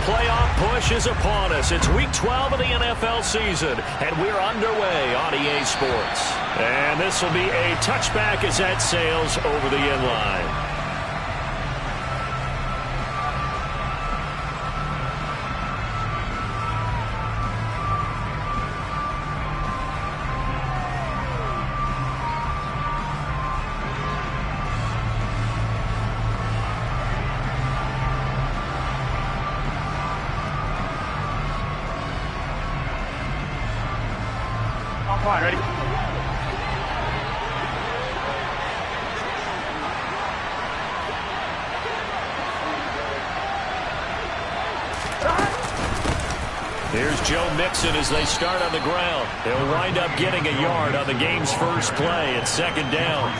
playoff push is upon us. It's Week 12 of the NFL season, and we're underway on EA Sports. And this will be a touchback as that sails over the end line. Come on, ready? Here's Joe Mixon as they start on the ground. They'll wind up getting a yard on the game's first play at second down.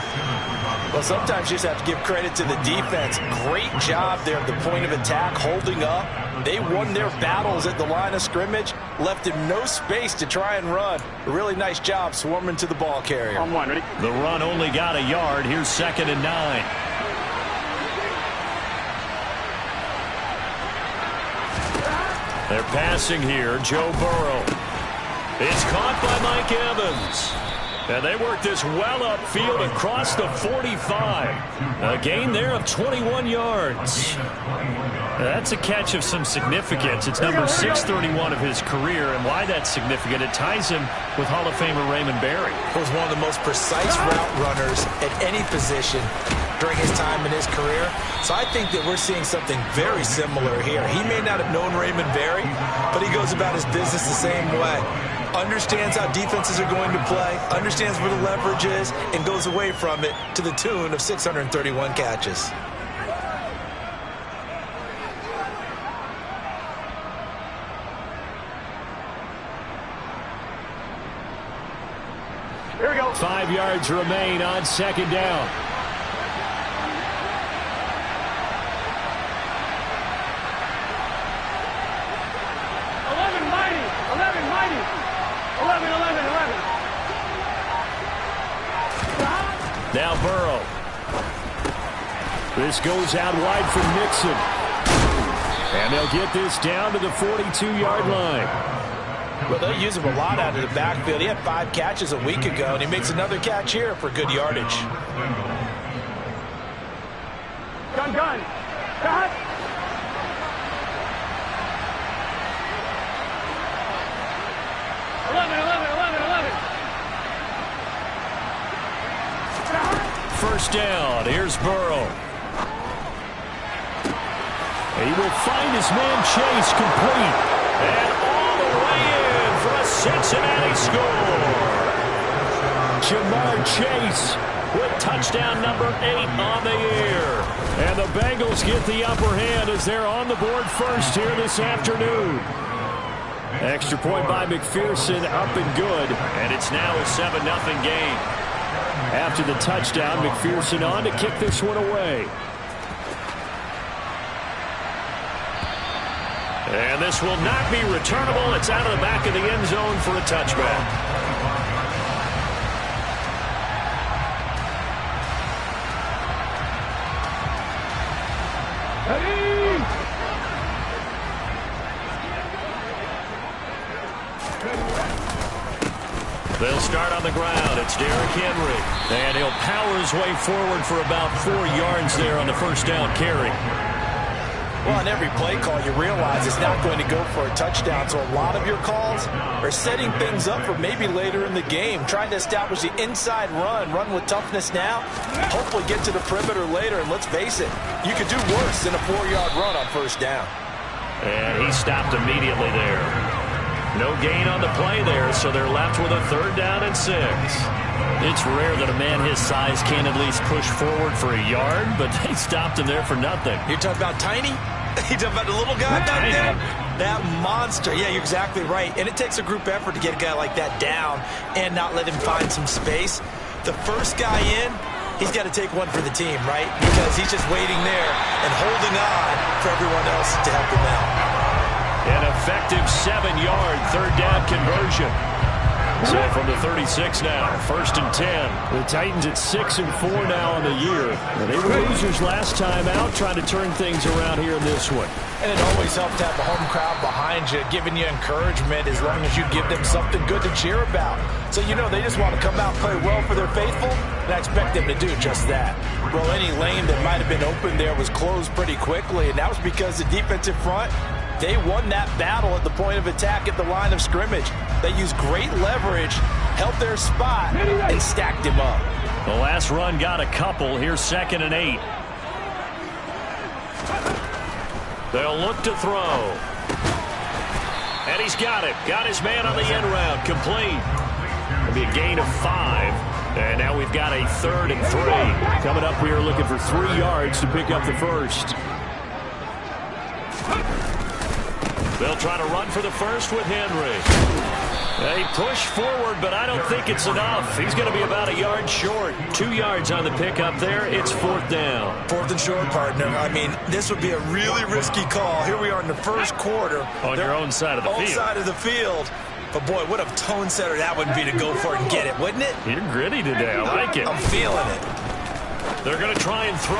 Well, sometimes you just have to give credit to the defense. Great job there at the point of attack, holding up. They won their battles at the line of scrimmage, left him no space to try and run. A really nice job swarming to the ball carrier. On one, ready? The run only got a yard. Here's 2nd and 9. They're passing here. Joe Burrow. It's caught by Mike Evans. And they work this well upfield across the 45. A gain there of 21 yards. That's a catch of some significance. It's number 631 of his career, and why that's significant, it ties him with Hall of Famer Raymond Berry. He was one of the most precise route runners at any position during his time in his career. So I think that we're seeing something very similar here. He may not have known Raymond Berry, but he goes about his business the same way. Understands how defenses are going to play, understands where the leverage is, and goes away from it to the tune of 631 catches. Here we go. 5 yards remain on second down. Now Burrow. This goes out wide for Mixon. And they'll get this down to the 42-yard line. Well, they'll use him a lot out of the backfield. He had 5 catches a week ago, and he makes another catch here for good yardage. Gun. Cut. First down. Here's Burrow. He will find his man Chase complete. And all the way in for a Cincinnati score. Jamar Chase with touchdown number 8 on the year. And the Bengals get the upper hand as they're on the board first here this afternoon. Extra point by McPherson, up and good. And it's now a 7-0 game. After the touchdown, McPherson on to kick this one away. And this will not be returnable. It's out of the back of the end zone for a touchback. They'll start on the ground. It's Derrick Henry. And he'll power his way forward for about 4 yards there on the first down carry. Well, on every play call, you realize it's not going to go for a touchdown. So a lot of your calls are setting things up for maybe later in the game, trying to establish the inside run with toughness now, hopefully get to the perimeter later. And let's face it, you could do worse than a 4-yard run on first down. And he stopped immediately there. No gain on the play there, so they're left with a 3rd down and 6. It's rare that a man his size can't at least push forward for a yard, but they stopped him there for nothing. You're talking about tiny? You're talking about the little guy back there? That monster. Yeah, you're exactly right. And it takes a group effort to get a guy like that down and not let him find some space. The first guy in, he's got to take one for the team, right? Because he's just waiting there and holding on for everyone else to help him out. An effective 7-yard 3rd down conversion. So from the 36 now, 1st and 10. The Titans at 6-4 now on the year. They were losers last time out, trying to turn things around here in this one. And it always helps to have the home crowd behind you, giving you encouragement as long as you give them something good to cheer about. So you know they just want to come out and play well for their faithful, and I expect them to do just that. Well, any lane that might have been open there was closed pretty quickly, and that was because the defensive front, they won that battle at the point of attack at the line of scrimmage. They used great leverage, held their spot, and stacked him up. The last run got a couple. Here's 2nd and 8. They'll look to throw. And he's got it. Got his man on the end round. Complete. It'll be a gain of 5. And now we've got a 3rd and 3. Coming up, we are looking for 3 yards to pick up the first. They'll try to run for the first with Henry. They push forward, but I don't think it's enough. He's going to be about a yard short. 2 yards on the pickup there. It's 4th down. 4th and short, partner. I mean, this would be a really risky call. Here we are in the first quarter. On your own side of the field. Own side of the field. But, boy, what a tone setter that would be to go for it and get it, wouldn't it? You're gritty today. I like it. I'm feeling it. They're going to try and throw.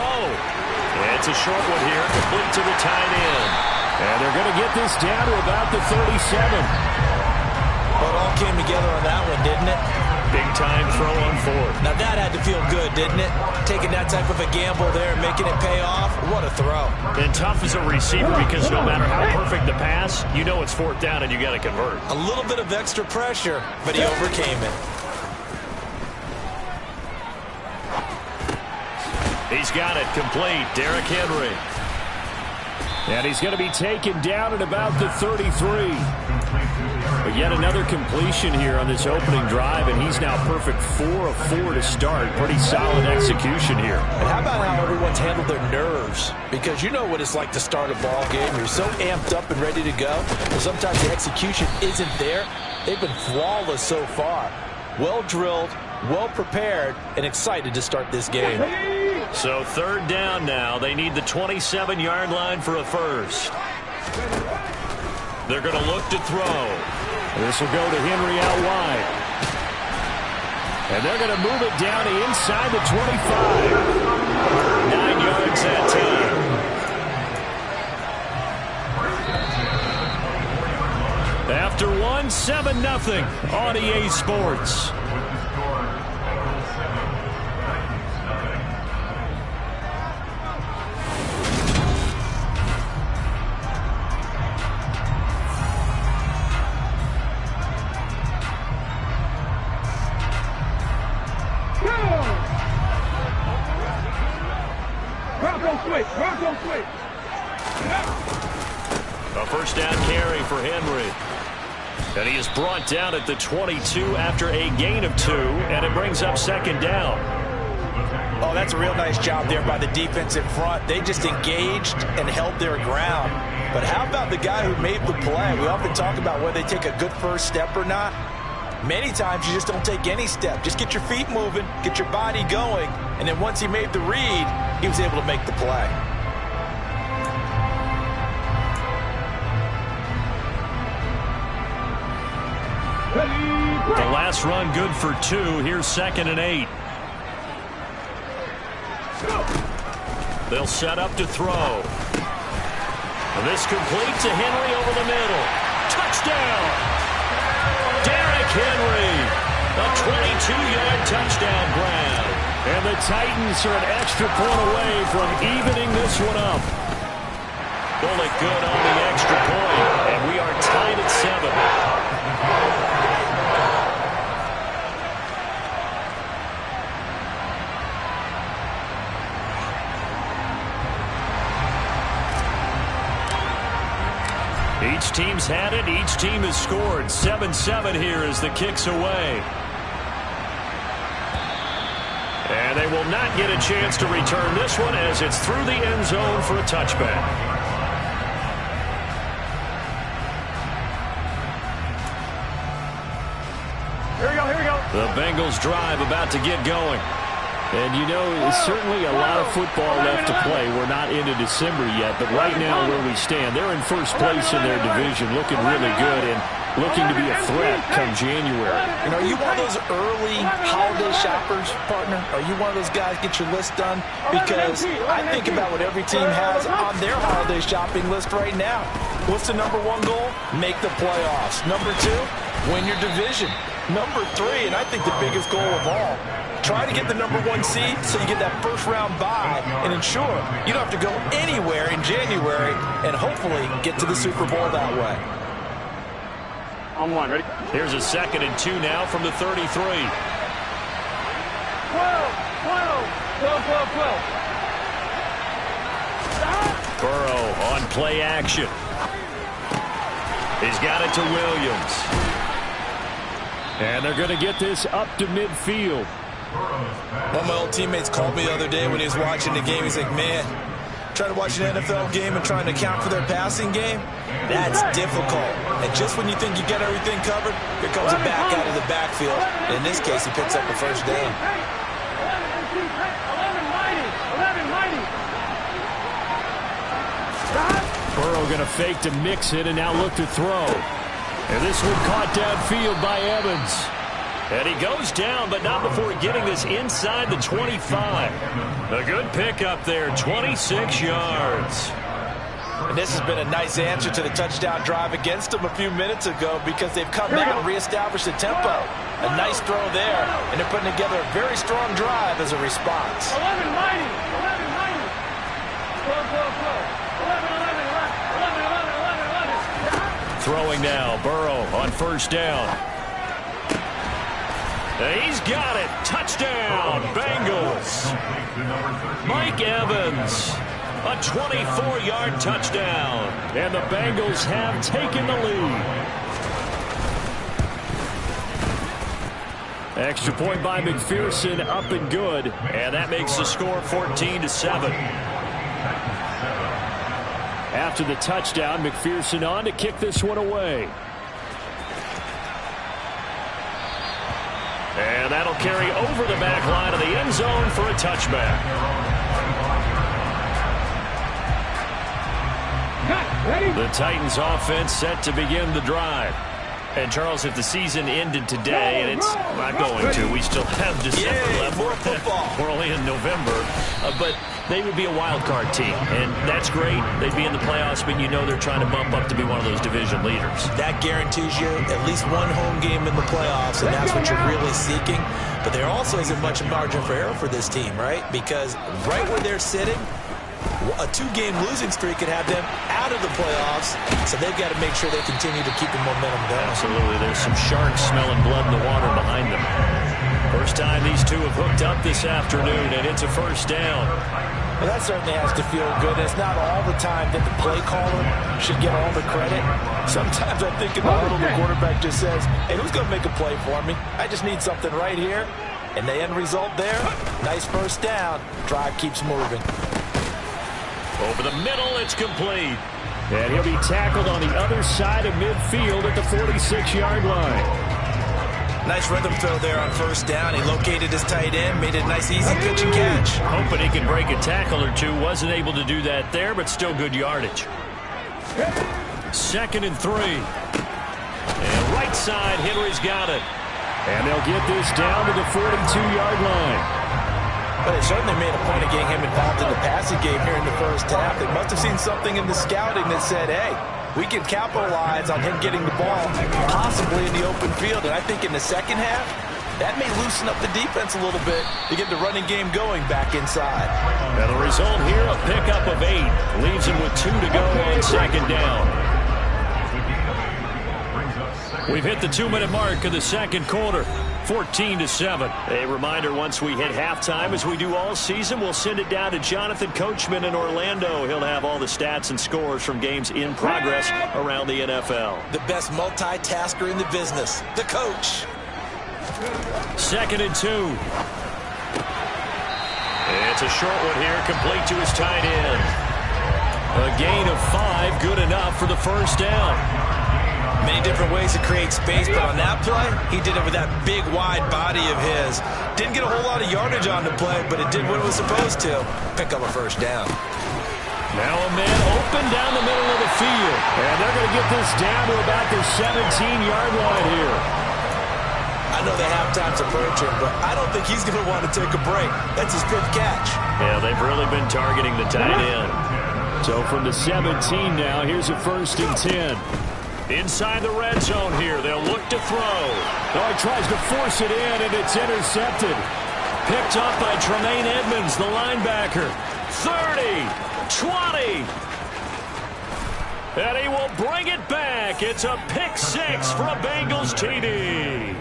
It's a short one here, complete to the tight end. And they're going to get this down to about the 37. Well, it all came together on that one, didn't it? Big time throw on 4th. Now that had to feel good, didn't it? Taking that type of a gamble there and making it pay off. What a throw. And tough as a receiver because no matter how perfect the pass, you know it's 4th down and you got to convert. A little bit of extra pressure, but he overcame it. He's got it complete. Derrick Henry. And he's going to be taken down at about the 33. But yet another completion here on this opening drive, and he's now perfect 4 of 4 to start. Pretty solid execution here. And how about how everyone's handled their nerves? Because you know what it's like to start a ball game. You're so amped up and ready to go. And sometimes the execution isn't there. They've been flawless so far. Well drilled, well prepared, and excited to start this game. So 3rd down now. They need the 27-yard line for a first. They're going to look to throw. This will go to Henry out wide. And they're going to move it down to inside the 25. 9 yards that time. After 1, 7-0 on EA Sports. A first down carry for Henry. And he is brought down at the 22 after a gain of 2, and it brings up 2nd down. Oh, that's a real nice job there by the defensive front. They just engaged and held their ground. But how about the guy who made the play? We often talk about whether they take a good first step or not. Many times you just don't take any step. Just get your feet moving, get your body going, and then once he made the read, he was able to make the play. The last run good for 2. Here's 2nd and 8. They'll set up to throw. And this complete to Henry over the middle. Touchdown! Derrick Henry, a 22-yard touchdown grab. And the Titans are an extra point away from evening this one up. Bullet good on the extra point, and we are tied at 7. Each team's had it. Each team has scored. 7-7 here as the kick's away. And they will not get a chance to return this one as it's through the end zone for a touchback. Here we go, here we go. The Bengals drive about to get going. And, you know, there's certainly a lot of football left to play. We're not into December yet, but right now where we stand, they're in first place in their division, looking really good and looking to be a threat come January. You know, are you one of those early holiday shoppers, partner? Are you one of those guys get your list done? Because I think about what every team has on their holiday shopping list right now. What's the number one goal? Make the playoffs. Number two, win your division. Number three, and I think the biggest goal of all, try to get the number one seed so you get that first round bye and ensure you don't have to go anywhere in January and hopefully get to the Super Bowl that way. On one, ready? Here's a 2nd and 2 now from the 33. 12, 12. Burrow on play action. He's got it to Williams. And they're going to get this up to midfield. One of my old teammates called me the other day when he was watching the game. He's like, man, trying to watch an NFL game and trying to account for their passing game, that's difficult. And just when you think you get everything covered, here comes a back out of the backfield. And in this case, he picks up the first down. 11, Burrow going to fake to mix it and now look to throw. And this one caught downfield by Evans. And he goes down, but not before getting this inside the 25. A good pickup there, 26 yards. And this has been a nice answer to the touchdown drive against them a few minutes ago because they've come out and reestablished the tempo. A nice throw there, and they're putting together a very strong drive as a response. 11, 12, 11. Throwing now, Burrow on first down. He's got it. Touchdown, Bengals. Mike Evans, a 24-yard touchdown. And the Bengals have taken the lead. Extra point by McPherson, up and good. And that makes the score 14-7. After the touchdown, McPherson on to kick this one away. And that'll carry over the back line of the end zone for a touchback. The Titans offense set to begin the drive. And, Charles, if the season ended today, and it's not going to, we still have December left. More football. We're only in November. But they would be a wild card team, and that's great. They'd be in the playoffs, but you know they're trying to bump up to be one of those division leaders. That guarantees you at least one home game in the playoffs, and that's what you're really seeking. But there also isn't much margin for error for this team, right? Because right where they're sitting, a 2-game losing streak could have them out of the playoffs, so they've got to make sure they continue to keep the momentum going. Absolutely. There's some sharks smelling blood in the water behind them. First time these two have hooked up this afternoon, and it's a first down. Well, that certainly has to feel good. It's not all the time that the play caller should get all the credit. Sometimes I think in the huddle, the quarterback just says, hey, who's going to make a play for me? I just need something right here. And the end result there, nice first down. Drive keeps moving. Over the middle, it's complete. And he'll be tackled on the other side of midfield at the 46-yard line. Nice rhythm throw there on first down. He located his tight end, made it a nice easy pitch and catch. Hoping he could break a tackle or two. Wasn't able to do that there, but still good yardage. 2nd and 3. And right side, Henry's got it. And they'll get this down to the 42-yard line. But they certainly made a point of getting him involved in the passing game here in the first half. They must have seen something in the scouting that said, hey, we can capitalize on him getting the ball, possibly in the open field. And I think in the second half, that may loosen up the defense a little bit to get the running game going back inside. Now the result here, a pickup of 8. Leaves him with 2 to go on second down. We've hit the 2-minute mark of the second quarter. 14-7. A reminder, once we hit halftime, as we do all season, we'll send it down to Jonathan Coachman in Orlando. He'll have all the stats and scores from games in progress around the NFL. The best multitasker in the business, the coach. 2nd and 2. It's a short one here, complete to his tight end. A gain of 5, good enough for the first down. Many different ways to create space, but on that play, he did it with that big, wide body of his. Didn't get a whole lot of yardage on the play, but it did what it was supposed to. Pick up a first down. Now a man open down the middle of the field. And they're going to get this down to about the 17-yard line here. I know the halftime's approaching, but I don't think he's going to want to take a break. That's his 5th catch. Yeah, they've really been targeting the tight end. So from the 17 now, here's a 1st and 10. Inside the red zone here, they'll look to throw. Oh, he tries to force it in, and it's intercepted. Picked up by Tremaine Edmonds, the linebacker. 30, 20. And he will bring it back. It's a pick 6 for a Bengals TD.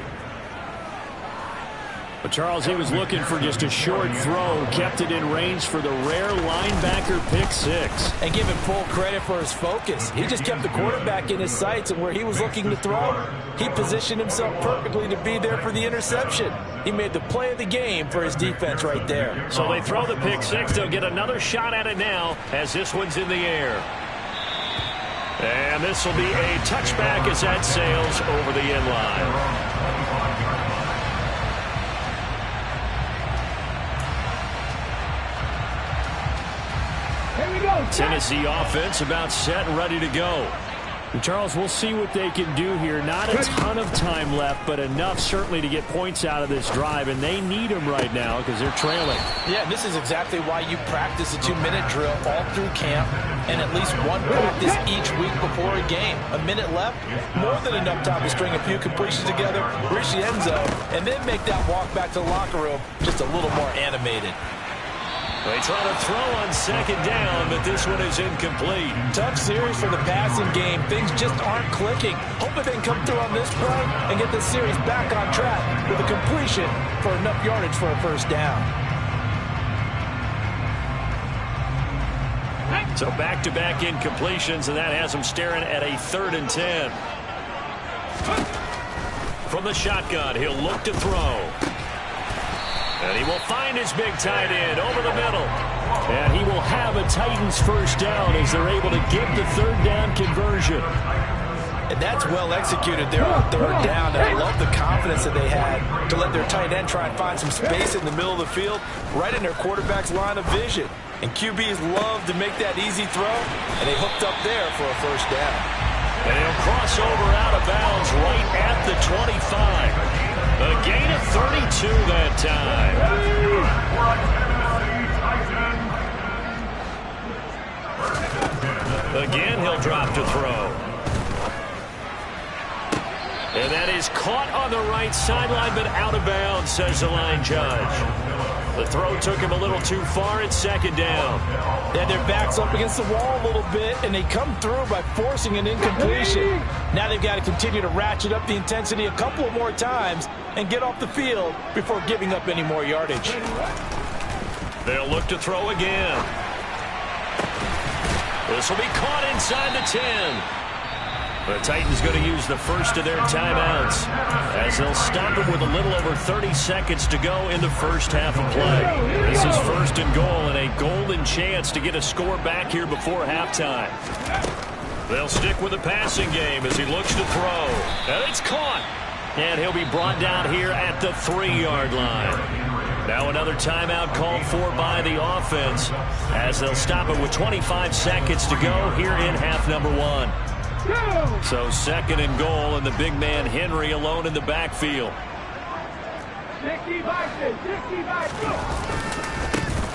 But Charles, he was looking for just a short throw, kept it in range for the rare linebacker pick 6. And give him full credit for his focus. He just kept the quarterback in his sights, and where he was looking to throw, he positioned himself perfectly to be there for the interception. He made the play of the game for his defense right there. So they throw the pick 6. They'll get another shot at it now as this one's in the air. And this will be a touchback as that sails over the end line. Tennessee offense about set and ready to go. And Charles, we'll see what they can do here. Not a ton of time left, but enough certainly to get points out of this drive, and they need them right now because they're trailing. Yeah, this is exactly why you practice a 2-minute drill all through camp and at least one practice each week before a game. A minute left, more than enough time to string a few completions together, reach the end zone, and then make that walk back to the locker room just a little more animated. They try to throw on 2nd down, but this one is incomplete. Tough series for the passing game. Things just aren't clicking. Hoping they can come through on this play and get this series back on track with a completion for enough yardage for a 1st down. So back-to-back incompletions, and that has them staring at a 3rd and 10. From the shotgun, he'll look to throw. And he will find his big tight end over the middle. And he will have a Titans 1st down as they're able to get the 3rd down conversion. And that's well executed there on 3rd down. And I love the confidence that they had to let their tight end try and find some space in the middle of the field, right in their quarterback's line of vision. And QBs love to make that easy throw, and they hooked up there for a 1st down. And he'll cross over out of bounds right at the 25. A gain of 32 that time. Again, he'll drop to throw. And that is caught on the right sideline, but out of bounds, says the line judge. The throw took him a little too far. It's 2nd down. And their back's up against the wall a little bit, and they come through by forcing an incompletion. Now they've got to continue to ratchet up the intensity a couple of more times and get off the field before giving up any more yardage. They'll look to throw again. This will be caught inside the 10. The Titans going to use the first of their timeouts as they'll stop him with a little over 30 seconds to go in the first half of play. This is 1st and goal and a golden chance to get a score back here before halftime. They'll stick with the passing game as he looks to throw. And it's caught. And he'll be brought down here at the 3-yard line. Now another timeout called for by the offense as they'll stop it with 25 seconds to go here in half number 1. So 2nd and goal, and the big man Henry alone in the backfield.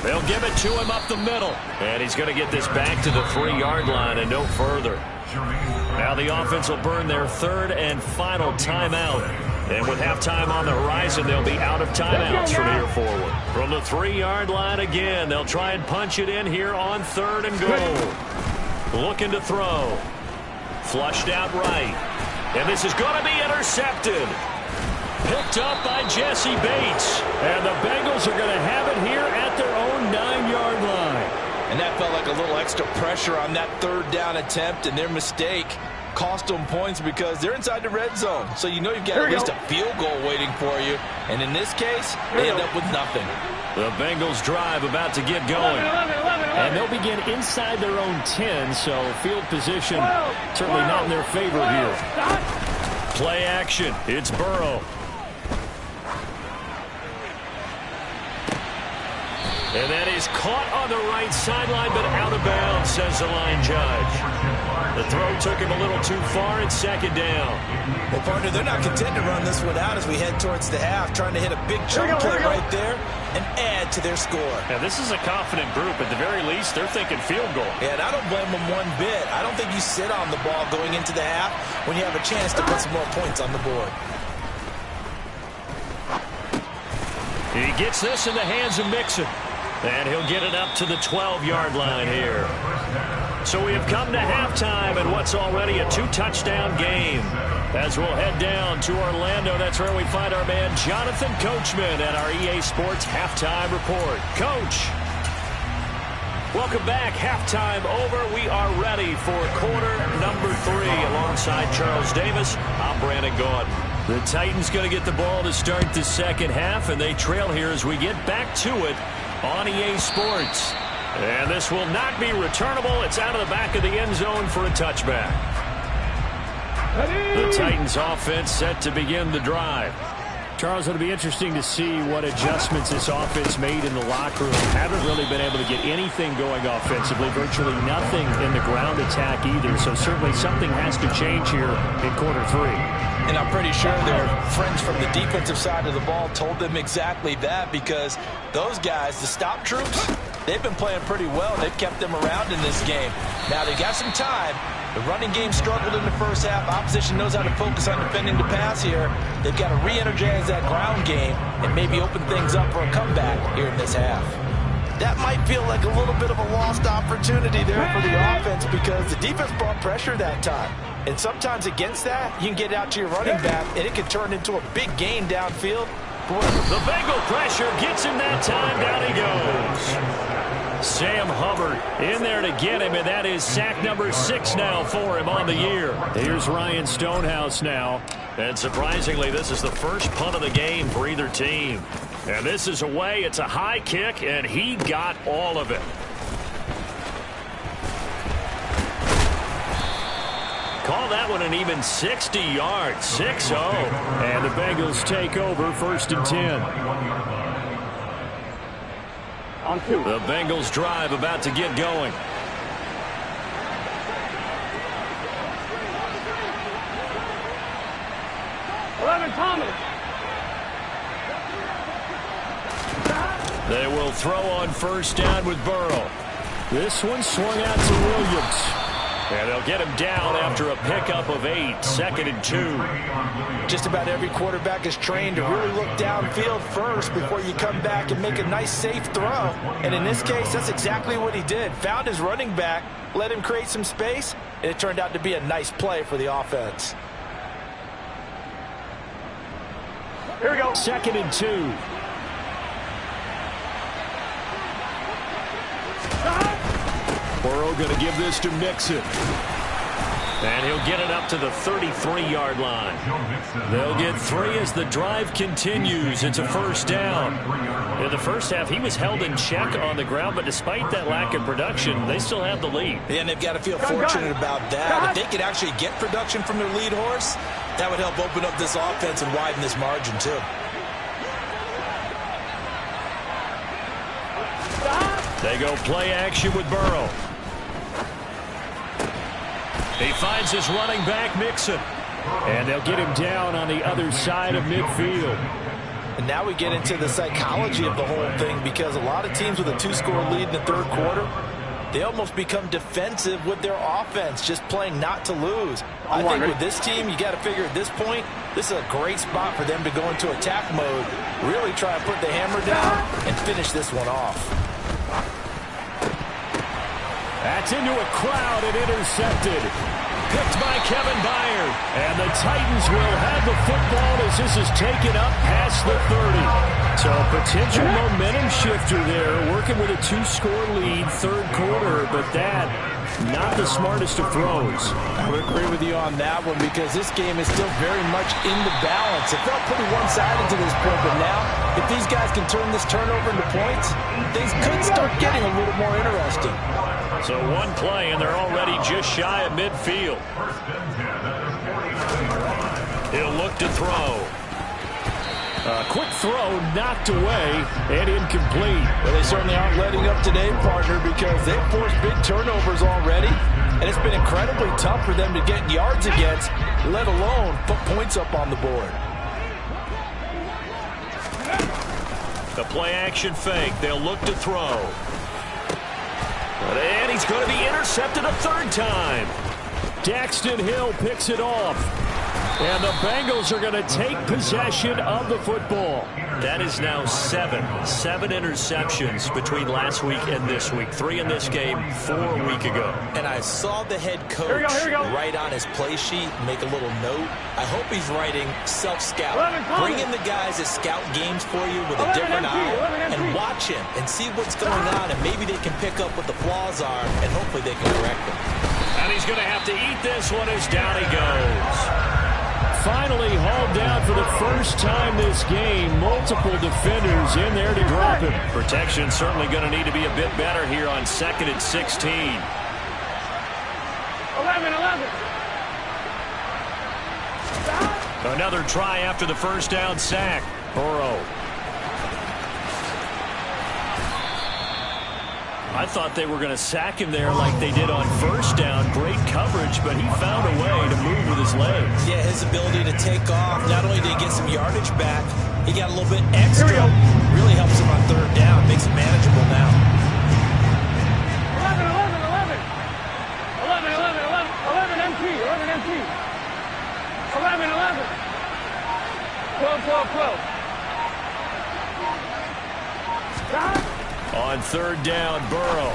They'll give it to him up the middle. And he's going to get this back to the 3-yard line and no further. Now the offense will burn their 3rd and final timeout. And with halftime on the horizon, they'll be out of timeouts from here forward. From the 3-yard line again, they'll try and punch it in here on 3rd and goal. Looking to throw. Flushed out right. And this is going to be intercepted. Picked up by Jesse Bates. And the Bengals are going to have it here at their own 9-yard line. And that felt like a little extra pressure on that 3rd down attempt, and their mistake cost them points because they're inside the red zone. So you know you've got at least a field goal waiting for you. And in this case, they end up with nothing. The Bengals drive about to get going. And they'll begin inside their own 10, so field position certainly not in their favor here. Play action. It's Burrow. And that is caught on the right sideline, but out of bounds, says the line judge. The throw took him a little too far. It's second down. Well, partner, they're not content to run this one out as we head towards the half, trying to hit a big chunk play right there and add to their score. Yeah, this is a confident group. At the very least, they're thinking field goal. Yeah, and I don't blame them one bit. I don't think you sit on the ball going into the half when you have a chance to put some more points on the board. He gets this in the hands of Mixon. And he'll get it up to the 12-yard line here. So we have come to halftime in what's already a two-touchdown game. As we'll head down to Orlando, that's where we find our man Jonathan Coachman at our EA Sports Halftime Report. Coach, welcome back. Halftime over. We are ready for quarter number 3 alongside Charles Davis. I'm Brandon Gaudin. The Titans going to get the ball to start the second half, and they trail here as we get back to it on EA Sports. And this will not be returnable. It's out of the back of the end zone for a touchback. The Titans offense set to begin the drive. Charles, it'll be interesting to see what adjustments this offense made in the locker room. Haven't really been able to get anything going offensively. Virtually nothing in the ground attack either. So certainly something has to change here in quarter 3. And I'm pretty sure their friends from the defensive side of the ball told them exactly that, because those guys, the stop troops, they've been playing pretty well. They've kept them around in this game. Now they got some time. The running game struggled in the first half. Opposition knows how to focus on defending the pass here. They've got to re-energize that ground game and maybe open things up for a comeback here in this half. That might feel like a little bit of a lost opportunity there for the offense, because the defense brought pressure that time. And sometimes against that, you can get out to your running back, and it can turn into a big gain downfield. The Bengal pressure gets him that time. Down he goes. Sam Hubbard in there to get him, and that is sack number 6 now for him on the year. Here's Ryan Stonehouse now. And surprisingly, this is the first punt of the game for either team. And this is away. It's a high kick, and he got all of it. Call that one an even 60 yards. 6-0. And the Bengals take over 1st and 10. On 2. The Bengals drive about to get going. Thomas. They will throw on first down with Burrow. This one swung out to Williams. And they'll get him down after a pickup of 8. 2nd and 2. Just about every quarterback is trained to really look downfield first before you come back and make a nice, safe throw. And in this case, that's exactly what he did. Found his running back, let him create some space, and it turned out to be a nice play for the offense. Here we go. 2nd and 2. Burrow going to give this to Mixon. And he'll get it up to the 33-yard line. They'll get 3 as the drive continues. It's a first down. In the first half, he was held in check on the ground, but despite that lack of production, they still have the lead. And they've got to feel fortunate about that. If they could actually get production from their lead horse, that would help open up this offense and widen this margin, too. They go play action with Burrow. He finds his running back, Mixon. And they'll get him down on the other side of midfield. And now we get into the psychology of the whole thing, because a lot of teams with a 2-score lead in the third quarter, they almost become defensive with their offense, just playing not to lose. I think with this team, you got to figure at this point, this is a great spot for them to go into attack mode, really try to put the hammer down and finish this one off. That's into a crowd and intercepted. Picked by Kevin Byard. And the Titans will have the football as this is taken up past the 30. So a potential momentum shifter there, working with a 2-score lead, third quarter, but that, not the smartest of throws. I would agree with you on that one, because this game is still very much in the balance. It felt pretty one-sided to this point, but now, if these guys can turn this turnover into points, things could start getting a little more interesting. So one play, and they're already just shy of midfield. He'll look to throw. Quick throw knocked away and incomplete. Well, they certainly aren't letting up today, partner, because they've forced big turnovers already, and it's been incredibly tough for them to get yards against, let alone put points up on the board. The play-action fake. They'll look to throw. And he's going to be intercepted a third time. Daxton Hill picks it off. And the Bengals are going to take possession of the football. That is now seven interceptions between last week and this week. 3 in this game, 4 a week ago. And I saw the head coach write on his play sheet, make a little note. I hope he's writing self-scout. Bring in the guys that scout games for you with a different eye and watch him and see what's going on, and maybe they can pick up what the flaws are, and hopefully they can correct them. And he's going to have to eat this one as down he goes. Finally hauled down for the first time this game. Multiple defenders in there to drop him. Protection certainly going to need to be a bit better here on 2nd and 16. 11. Another try after the first down sack. Burrow. I thought they were going to sack him there like they did on first down. Great coverage, but he found a way to move with his legs. Yeah, his ability to take off, not only did he get some yardage back, he got a little bit extra. Really helps him on third down, makes it manageable now. 11 MT. 11. 12. On third down, Burrow.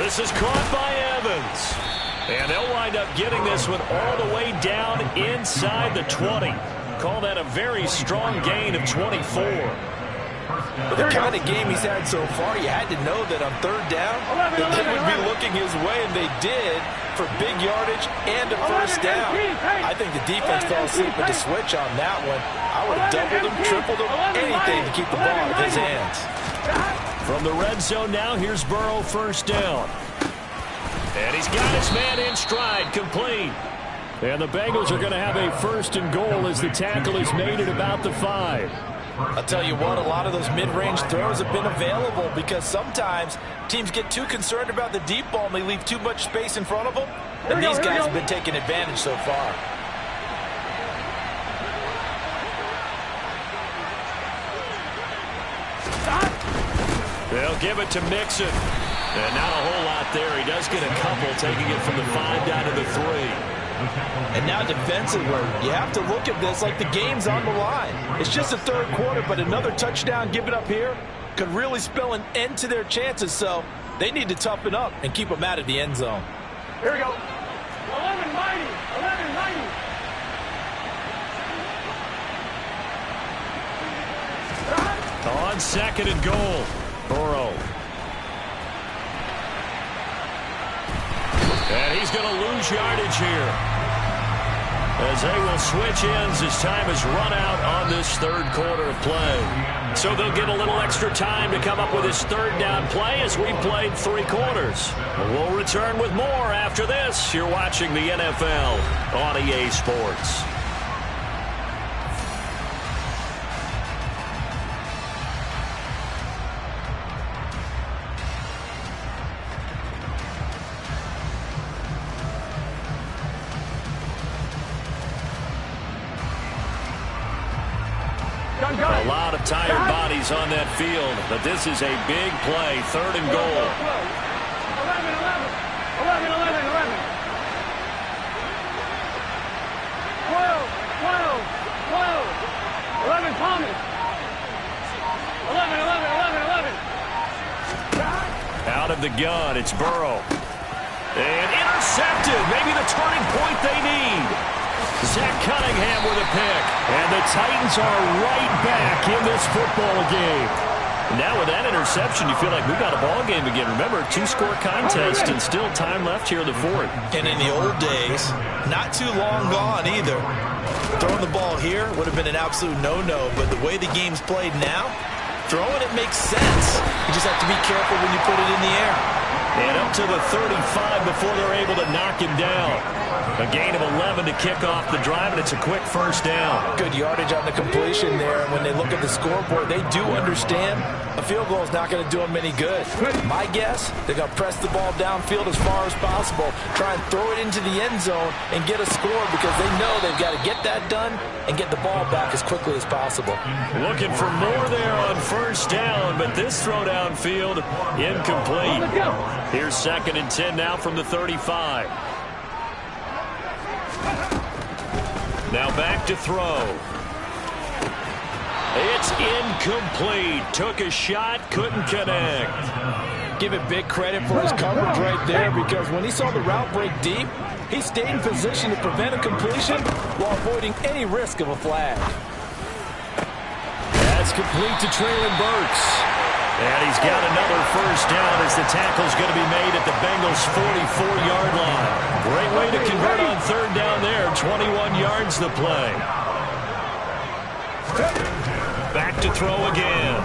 This is caught by Evans. And they'll wind up getting this one all the way down inside the 20. Call that a very strong gain of 24. With the kind of game he's had so far, you had to know that on third down, that they would be looking his way, and they did, for big yardage and a first down. I think the defense fell asleep with the switch on that one. I would have doubled him, tripled him, anything to keep the ball out of his hands. From the red zone now, here's Burrow, first down. And he's got his man in stride, complete. And the Bengals are going to have a first and goal as the tackle is made at about the 5. I'll tell you what, a lot of those mid-range throws have been available because sometimes teams get too concerned about the deep ball and they leave too much space in front of them. And these guys have been taking advantage so far. They'll give it to Mixon. And not a whole lot there. He does get a couple, taking it from the 5 down to the 3. And now defensively, you have to look at this like the game's on the line. It's just the third quarter, but another touchdown given up here could really spell an end to their chances. So they need to toughen up and keep them out of the end zone. Here we go. 11 mighty. On 2nd and goal, Burrow. And he's going to lose yardage here, as they will switch ends as time has run out on this third quarter of play. So they'll get a little extra time to come up with his third down play as we played 3 quarters. We'll return with more after this. You're watching the NFL on EA Sports. A lot of tired bodies on that field, but this is a big play, 3rd and goal. 11. 11 Thomas. 11. Out of the gun, it's Burrow. And intercepted, maybe the turning point they need. Zach Cunningham with a pick. And the Titans are right back in this football game. Now with that interception, you feel like we got a ball game again. Remember, 2-score contest and still time left here in the 4th. And in the old days, not too long gone either. Throwing the ball here would have been an absolute no-no, but the way the game's played now, throwing it makes sense. You just have to be careful when you put it in the air. And up to the 35 before they're able to knock him down. A gain of 11 to kick off the drive, and it's a quick first down. Good yardage on the completion there. And when they look at the scoreboard, they do understand a field goal is not going to do them any good. My guess, they're going to press the ball downfield as far as possible, try and throw it into the end zone and get a score because they know they've got to get that done and get the ball back as quickly as possible. Looking for more there on first down, but this throw downfield incomplete. Here's 2nd and 10 now from the 35. Now back to throw. It's incomplete. Took a shot, couldn't connect. Give it big credit for his coverage right there because when he saw the route break deep, he stayed in position to prevent a completion while avoiding any risk of a flag. That's complete to Traylon Burks. And he's got another first down as the tackle's going to be made at the Bengals' 44-yard line. Great way to convert on 3rd down there. 21 yards the play. Back to throw again.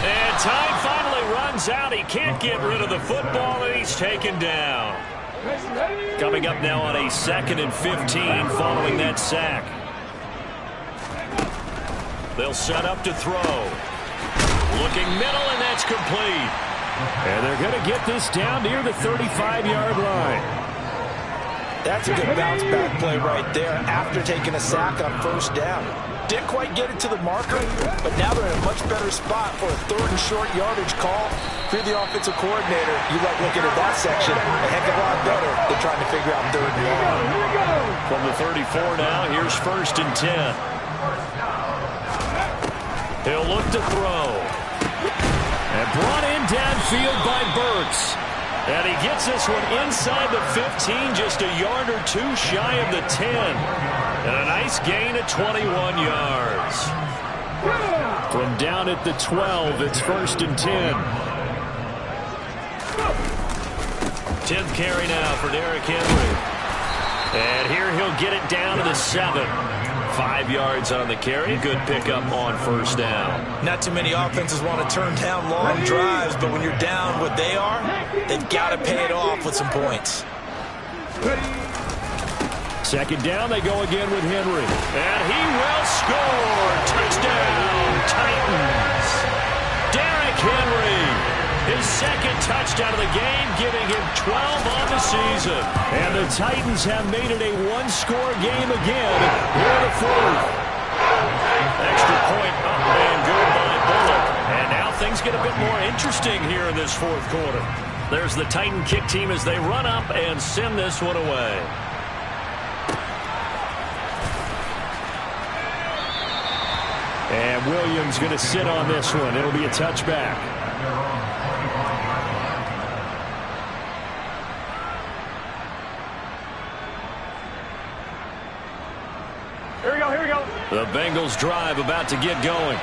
And time finally runs out. He can't get rid of the football, and he's taken down. Coming up now on a 2nd and 15 following that sack. They'll set up to throw. Looking middle, and that's complete. And they're going to get this down near the 35-yard line. That's a good bounce-back play right there after taking a sack on first down. Didn't quite get it to the marker, but now they're in a much better spot for a 3rd and short yardage call. If you're the offensive coordinator, you like looking at that section a heck of a lot better than trying to figure out 3rd and long. From the 34 now, here's 1st and 10. He'll look to throw. And brought in downfield by Burks. And he gets this one inside the 15, just a yard or two shy of the 10. And a nice gain of 21 yards. From down at the 12, it's 1st and 10. 10th carry now for Derrick Henry. And here he'll get it down to the 7. 5 yards on the carry. Good pickup on first down. Not too many offenses want to turn down long drives, but when you're down what they are, they've got to pay it off with some points. 2nd down, they go again with Henry. And he will score. Touchdown, Titans. Derrick Henry. His 2nd touchdown of the game, giving him 12 on the season. And the Titans have made it a 1-score game again here in the 4th. Extra point up and good by Bullock. And now things get a bit more interesting here in this 4th quarter. There's the Titan kick team as they run up and send this one away. And Williams going to sit on this one. It'll be a touchback. Here we go. The Bengals drive about to get going.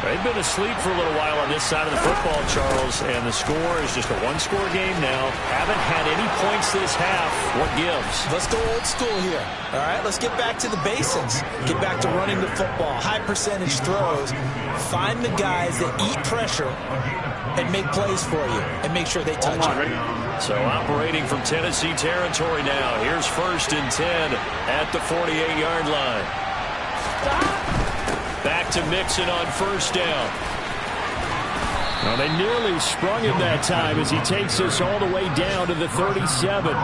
They've been asleep for a little while on this side of the football, Charles, and the score is just a 1-score game now. Haven't had any points this half. What gives? Let's go old school here. All right, let's get back to the basics. Get back to running the football, high percentage throws. Find the guys that eat pressure and make plays for you and make sure they touch it. So operating from Tennessee territory now. Here's 1st and 10 at the 48-yard line. Back to Mixon on first down. Well, they nearly sprung him that time as he takes us all the way down to the 37.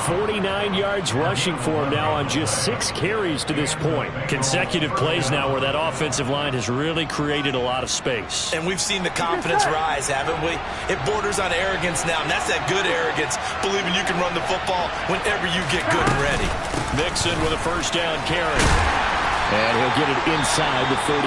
49 yards rushing for him now on just 6 carries to this point. Consecutive plays now where that offensive line has really created a lot of space. And we've seen the confidence rise, haven't we? It borders on arrogance now, and that's that good arrogance, believing you can run the football whenever you get good and ready. Mixon with a first down carry. And he'll get it inside the 35.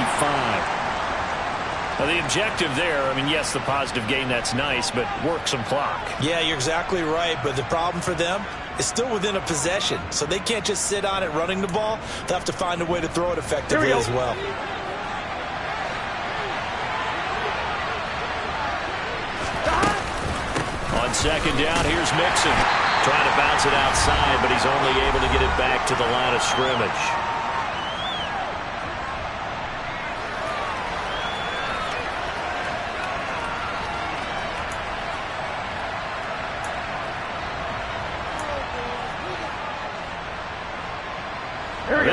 Now the objective there, I mean, yes, the positive gain, that's nice, but work some clock. Yeah, you're exactly right, but the problem for them is still within a possession, so they can't just sit on it running the ball. They'll have to find a way to throw it effectively as well. On second down, here's Mixon. Trying to bounce it outside, but he's only able to get it back to the line of scrimmage.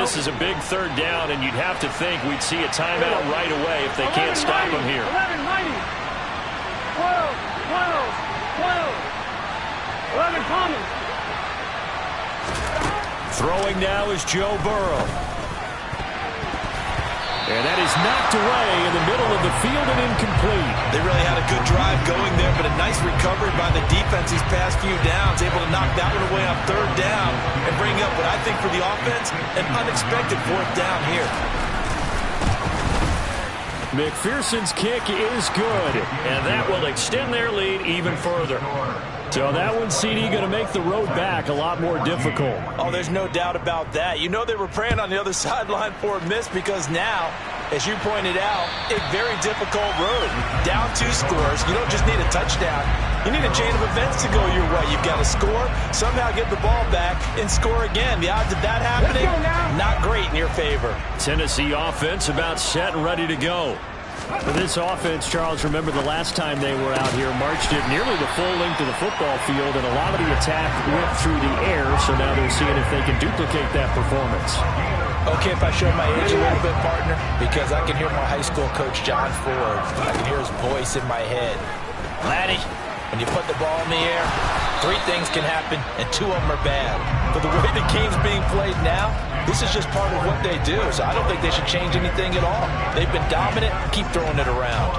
this is a big third down, and you'd have to think we'd see a timeout right away if they can't stop him here. 11, 90. 12, 12, 12. 11, Thomas. Throwing now is Joe Burrow. And that is knocked away in the middle of the field and incomplete. They really had a good drive going there, but a nice recovery by the defense these past few downs, able to knock that one away on third down and bring up what I think for the offense, an unexpected fourth down here. McPherson's kick is good. And that will extend their lead even further. So that one, CD, going to make the road back a lot more difficult. Oh, there's no doubt about that. You know they were praying on the other sideline for a miss because now, as you pointed out, a very difficult road. Down 2 scores. You don't just need a touchdown. You need a chain of events to go your way. You've got to score, somehow get the ball back, and score again. The odds of that happening, not great in your favor. Tennessee offense about set and ready to go. For this offense, Charles, remember the last time they were out here, marched it nearly the full length of the football field, and a lot of the attack went through the air, so now they're seeing if they can duplicate that performance. Okay, if I show my age a little bit, partner, because I can hear my high school coach, John Ford. I can hear his voice in my head. Laddie, when you put the ball in the air, 3 things can happen, and 2 of them are bad. But the way the game's being played now, this is just part of what they do, so I don't think they should change anything at all. They've been dominant, keep throwing it around.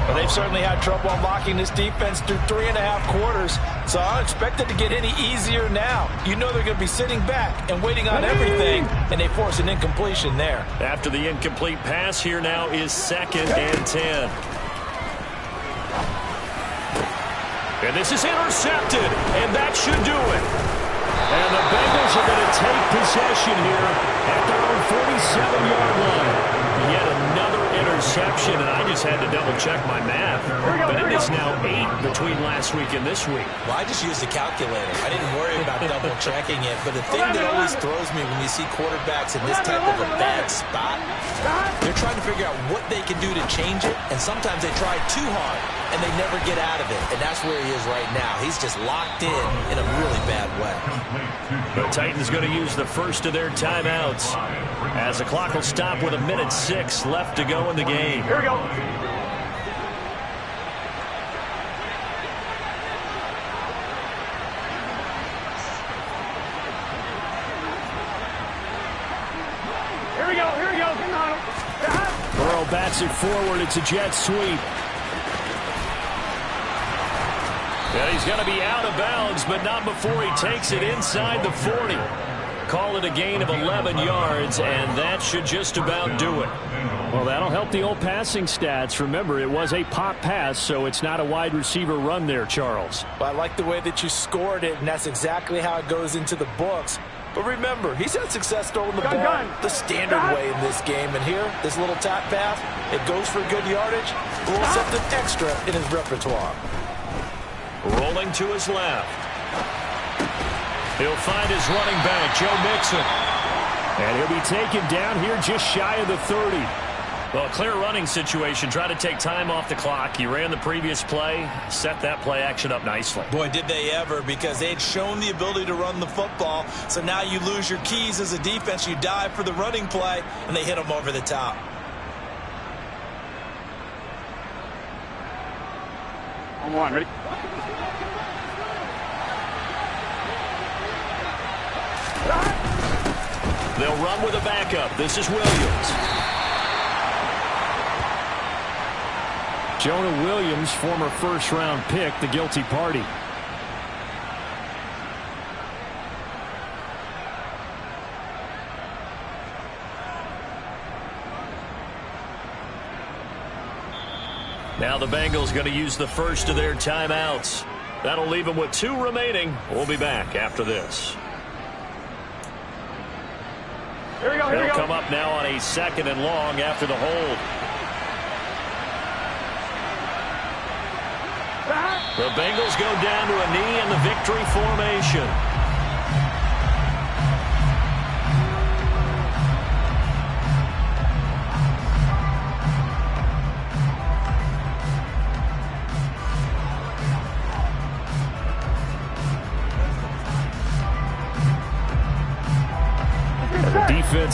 Well, they've certainly had trouble unlocking this defense through 3.5 quarters, so I don't expect it to get any easier now. You know they're going to be sitting back and waiting on everything, and they force an incompletion there. After the incomplete pass, here now is 2nd and 10. And this is intercepted, and that should do it. And the Bengals are going to take possession here at their own 47-yard line. Yet another interception, and I just had to double-check my math. But it is now 8 between last week and this week. Well, I just used a calculator. I didn't worry about double-checking it. But the thing that always throws me when you see quarterbacks in this type of a bad spot, they're trying to figure out what they can do to change it, and sometimes they try too hard, and they never get out of it. And that's where he is right now. He's just locked in a really bad way. The Titans going to use the first of their timeouts as the clock will stop with 1:06 left to go in the game. Here we go. Here we go. Here we go. Come on. Burrow bats it forward. It's a jet sweep. Yeah, he's going to be out of bounds, but not before he takes it inside the 40. Call it a gain of 11 yards, and that should just about do it. Well, that'll help the old passing stats. Remember, it was a pop pass, so it's not a wide receiver run there, Charles. Well, I like the way that you scored it, and that's exactly how it goes into the books. But remember, he's had success throwing the ball the standard way in this game. And here, this little tap pass, it goes for good yardage, a little something extra in his repertoire. Rolling to his left. He'll find his running back, Joe Mixon. And he'll be taken down here just shy of the 30. Well, clear running situation. Try to take time off the clock. He ran the previous play, set that play action up nicely. Boy, did they ever, because they had shown the ability to run the football. So now you lose your keys as a defense. You dive for the running play, and they hit them over the top. On, ready? They'll run with a backup. This is Williams. Jonah Williams, former first-round pick, the guilty party. Now the Bengals going to use the first of their timeouts. That'll leave them with 2 remaining. We'll be back after this. Here we go. Here we They'll go. come up now on a 2nd and long after the hold. The Bengals go down to a knee in the victory formation.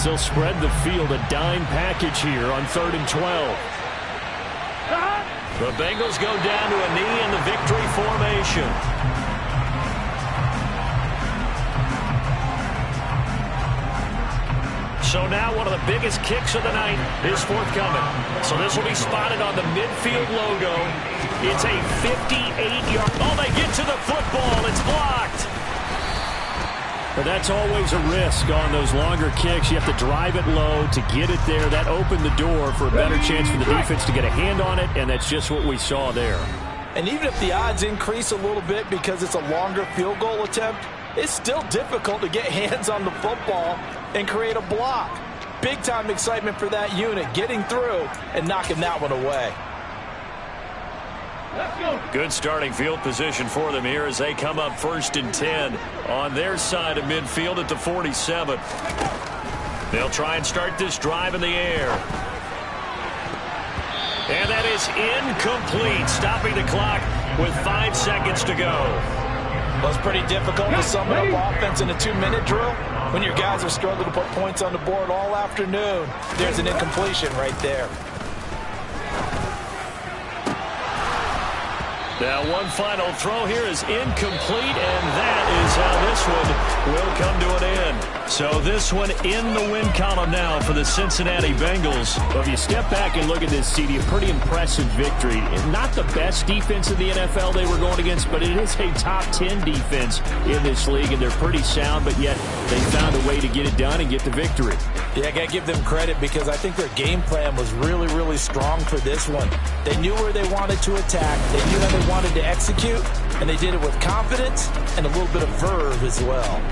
defense. They'll spread the field, a dime package here on 3rd and 12. The Bengals go down to a knee in the victory formation. So now one of the biggest kicks of the night is forthcoming. So this will be spotted on the midfield logo. It's a 58-yard. Oh, they get to the football. It's blocked. But that's always a risk on those longer kicks. You have to drive it low to get it there. That opened the door for a better chance for the defense to get a hand on it, and that's just what we saw there. And even if the odds increase a little bit because it's a longer field goal attempt, it's still difficult to get hands on the football and create a block. Big-time excitement for that unit, getting through and knocking that one away. Good starting field position for them here as they come up 1st and 10 on their side of midfield at the 47. They'll try and start this drive in the air. And that is incomplete, stopping the clock with 5 seconds to go. Well, it's pretty difficult to sum up offense in a 2-minute drill when your guys are struggling to put points on the board all afternoon. There's an incompletion right there. Now one final throw here is incomplete, and that is how this one will come to an end. So this one in the win column now for the Cincinnati Bengals. Well, if you step back and look at this, CD, a pretty impressive victory. Not the best defense in the NFL they were going against, but it is a top 10 defense in this league, and they're pretty sound, but yet they found a way to get it done and get the victory. Yeah, I got to give them credit because I think their game plan was really, really strong for this one. They knew where they wanted to attack. They knew how they wanted to execute, and they did it with confidence and a little bit of verve as well.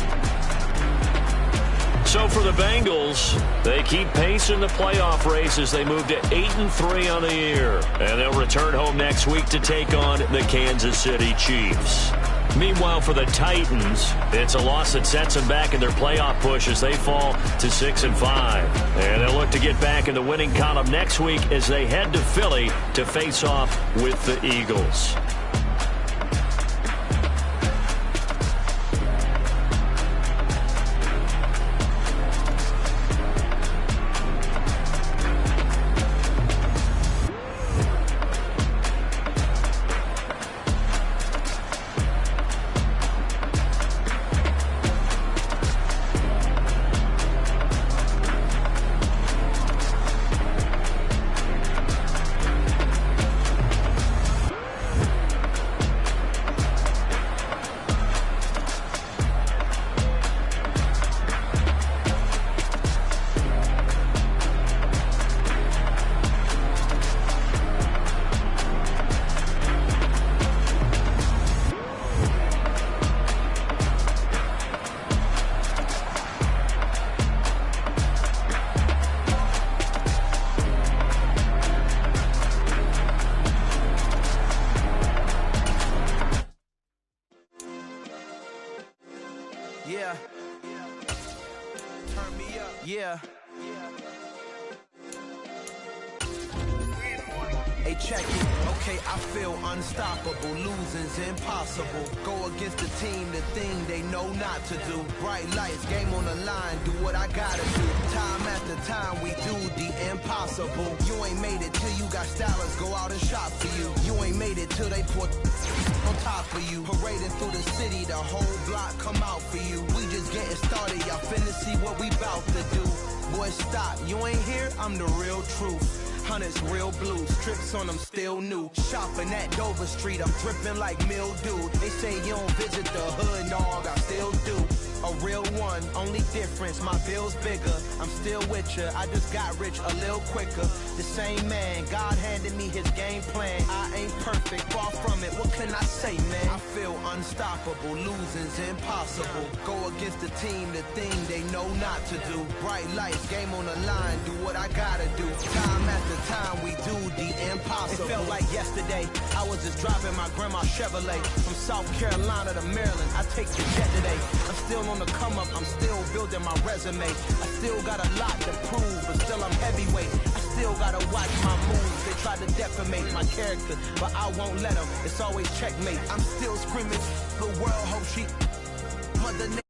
So for the Bengals, they keep pace in the playoff race as they move to 8-3 on the year. And they'll return home next week to take on the Kansas City Chiefs. Meanwhile, for the Titans, it's a loss that sets them back in their playoff push as they fall to 6-5. And they'll look to get back in the winning column next week as they head to Philly to face off with the Eagles. Yeah. Turn me up. Yeah. Hey, check it. Okay, I feel unstoppable. Losing's impossible. Go against the team, the thing they know not to do. Bright lights, game on the line, do what I gotta do. Time after time, we do the impossible. You ain't made it till you got stylists go out and shop for you. You ain't made it till they put on top of you. Parading through the city, the whole block come out for you. We just getting started, y'all finna see what we bout to do. Boy, stop, you ain't here, I'm the real truth. Hunters, real blues, strips on them still new. Shopping at Dover Street, I'm dripping like mildew. They say you don't visit the hood, dog, I still do. A real one, only difference, my bill's bigger. I'm still with ya, I just got rich a little quicker. The same man, God handed me his game plan. I ain't perfect, far from it, what can I say, man? I feel unstoppable, losing's impossible. Go against the team, the thing they know not to do. Bright lights, game on the line, do what I gotta do. Time after time, we do the impossible. It felt like yesterday, I was just driving my grandma's Chevrolet. From South Carolina to Maryland, I take the jet today. I'm still on the come up, I'm still building my resume. I still got a lot to prove, but still I'm heavyweight. I still gotta watch my moves. They try to defamate my character, but I won't let them. It's always checkmate. I'm still screaming, the world hope she... Mother